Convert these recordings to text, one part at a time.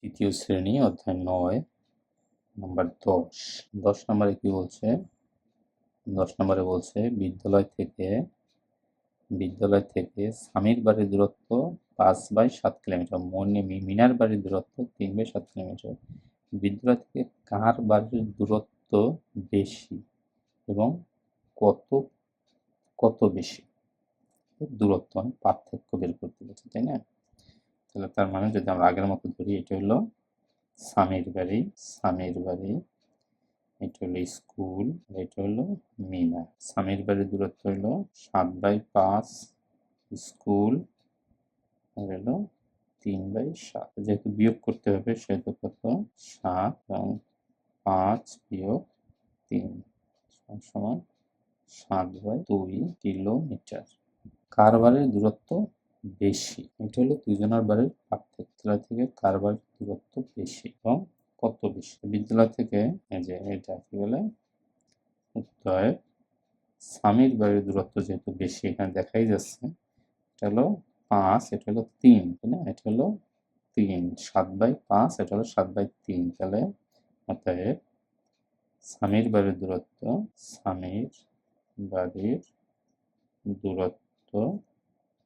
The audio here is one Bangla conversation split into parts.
তৃতীয় শ্রেণী অধ্যায় ৯ নাম্বার ১০ নম্বরে কি বলছে? ১০ নম্বরে বলছে বিদ্যালয় থেকে স্বামীর বাড়ির দূরত্ব ৫/৭ কিলোমিটার, মিনার বাড়ির দূরত্ব ৩/৭ কিলোমিটার। বিদ্যালয় থেকে কার বাড়ির দূরত্ব বেশি এবং কত কত বেশি? দূরত্ব পার্থক্য বের করতে বলছে, তাই না? তাহলে তার মানে যদি আমরা আগের মতো ধরি, এটা হলো স্বামীর বাড়ি, এটা হলো স্কুল, এটা হলো মিনা। স্বামীর বাড়ির দূরত্ব হলো ৭/৫ স্কুল, আর হলো ৩/৭। যেহেতু বিয়োগ করতে হবে সেহেতু কত ৭ এবং ৫ বিয়োগ ৩ সমান ৭/২ কিলোমিটার। কার বাড়ির দূরত্ব বেশি? এটা হলো দুজনের বাড়ির পার্থক্য। বিদ্যালয় থেকে কার বাড়ির দূরত্ব বেশি এবং কত বেশি? বিদ্যালয় থেকে এই যে এটা কি বলে, উত্তর স্বামীর বাড়ির দূরত্ব যেহেতু বেশি এখানে দেখাই যাচ্ছে, এটা হলো ৫, এটা হলো ৩, তাই না? এটা হলো ৩, ৭/৫, এটা হলো ৭/৩। তাহলে অতএব স্বামীর বাড়ির দূরত্ব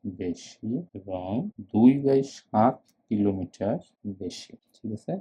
বেশি এবং ২/৭ কিলোমিটার বেশি। ঠিক আছে?